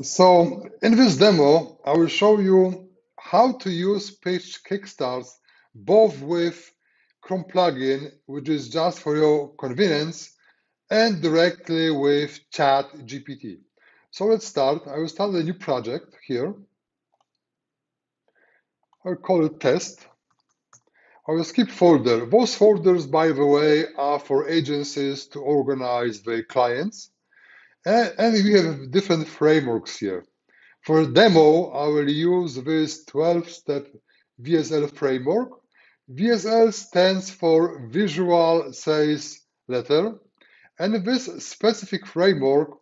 So in this demo, I will show you how to use page kickstarts both with Chrome plugin, which is just for your convenience, and directly with Chat GPT. So let's start. I will start a new project here. I'll call it test. I will skip folder. Those folders, by the way, are for agencies to organize their clients. And we have different frameworks here. For a demo, I will use this 12-step VSL framework. VSL stands for Visual Sales Letter. And in this specific framework,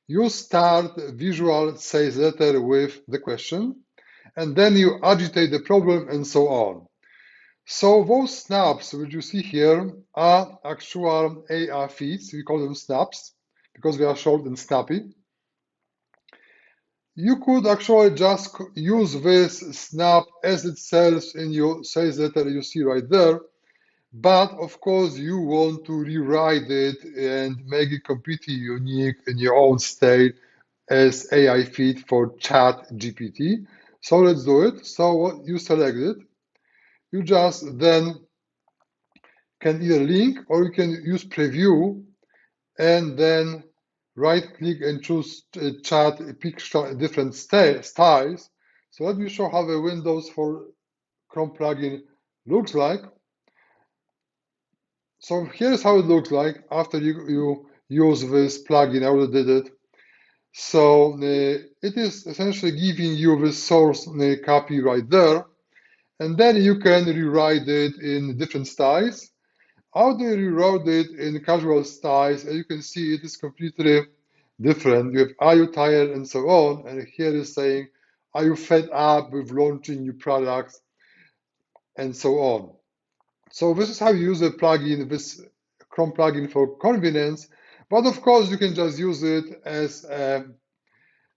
you start Visual Sales Letter with the question, and then you agitate the problem and so on. So those snaps which you see here are actual AR feeds. We call them snaps because they are short and snappy. You could actually just use this snap as itself in your sales letter you see right there. But of course, you want to rewrite it and make it completely unique in your own state as AI feed for Chat GPT. So let's do it. So what you select it, you just then can either link or you can use preview and then right click and choose Chat Kickstart different styles. So let me show how the Windows for Chrome plugin looks like. So here's how it looks like after you use this plugin. I already did it. So it is essentially giving you the source copy right there. And then you can rewrite it in different styles. How do you rewrite it in casual styles? As you can see, it is completely different. You have, are you tired, and so on. And here is saying, are you fed up with launching new products, and so on. So this is how you use a plugin, this Chrome plugin for convenience. But of course, you can just use it as an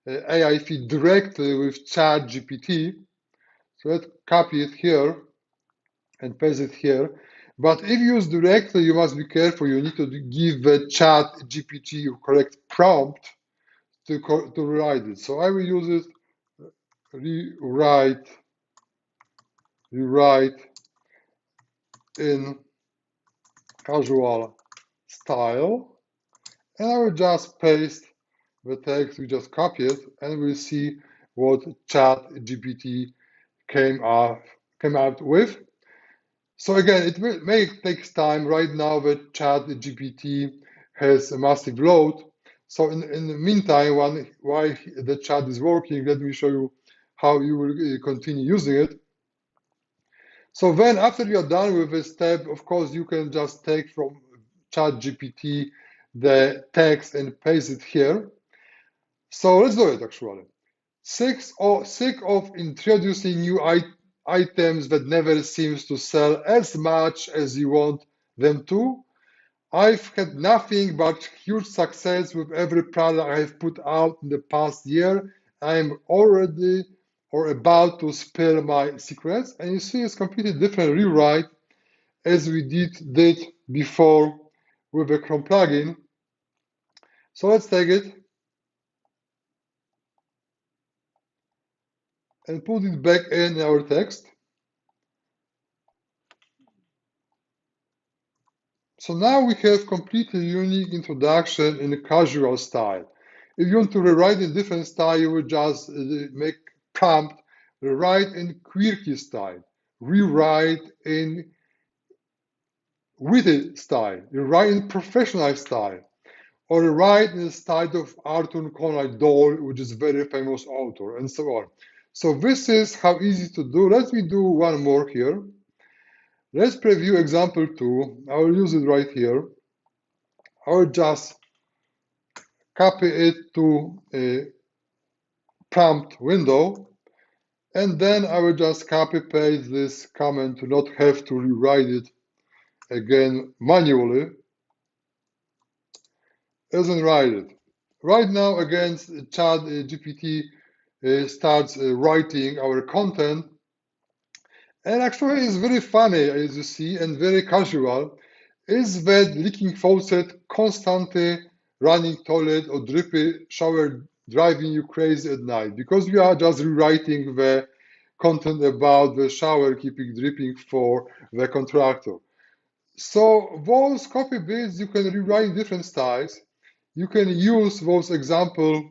AI feed directly with Chat GPT. So let's copy it here and paste it here. But if you use directly, you must be careful. You need to give the Chat GPT correct prompt to write it. So I will use it, rewrite in casual style. And I will just paste the text we just copied, and we'll see what Chat GPT came out with. So again, it may take time. Right now, the Chat GPT has a massive load. So in the meantime, while the chat is working, let me show you how you will continue using it. So then after you're done with this step, of course, you can just take from Chat GPT the text and paste it here. So let's do it actually. Sick of introducing new items that never seems to sell as much as you want them to. I've had nothing but huge success with every product I've put out in the past year. I'm already or about to spill my secrets. And you see it's completely different rewrite as we did before with the Chrome plugin. So let's take it and put it back in our text. So now we have completely unique introduction in a casual style. If you want to rewrite in different style, you will just make prompt, rewrite in quirky style, rewrite in witty style, rewrite in professional style, or rewrite in the style of Arthur Conan Doyle, which is a very famous author, and so on. So this is how easy to do. Let me do one more here. Let's preview example 2. I will use it right here. I will just copy it to a prompt window, and then I will just copy paste this comment to not have to rewrite it again manually. Doesn't write it. Right now, again, Chat GPT starts writing our content, and actually it's very funny, as you see, and very casual. Is that leaking faucet, constantly running toilet, or drippy shower driving you crazy at night, because we are just rewriting the content about the shower keeping dripping for the contractor. So those copy bits you can rewrite in different styles. You can use those example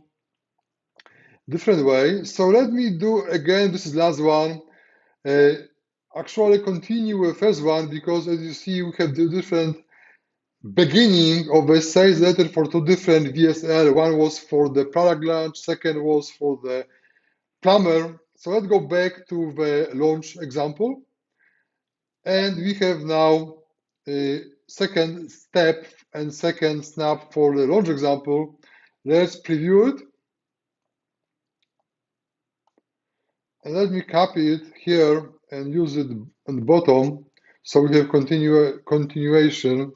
different way. So let me do again, this is last one. Uh, Actually continue with first one, because as you see, we have the different beginning of a sales letter for two different VSL. One was for the product launch, second was for the plumber. So let's go back to the launch example. And we have now a second step and second snap for the launch example. Let's preview it. And let me copy it here and use it on the bottom. So we have continuation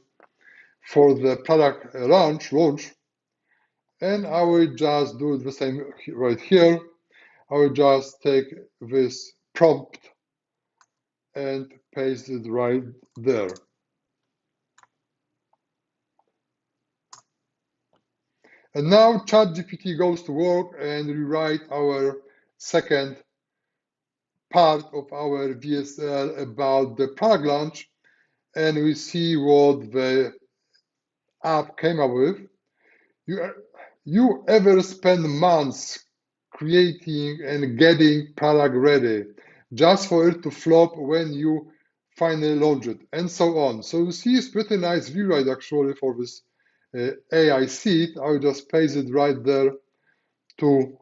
for the product launch. And I will just do the same right here. I will just take this prompt and paste it right there. And now ChatGPT goes to work and rewrite our second part of our VSL about the product launch, and we see what the app came up with. You ever spend months creating and getting product ready just for it to flop when you finally launch it, and so on. So you see it's pretty nice rewrite actually for this AI seed. I'll just paste it right there to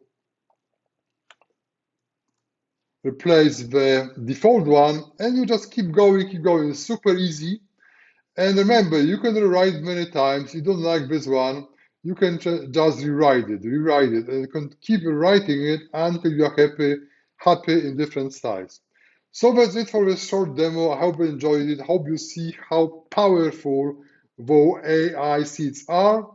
replace the default one, and you just keep going, It's super easy. And remember, you can rewrite many times. You don't like this one, you can just rewrite it, and you can keep writing it until you're happy in different styles. So that's it for this short demo. I hope you enjoyed it. Hope you see how powerful those AI seeds are.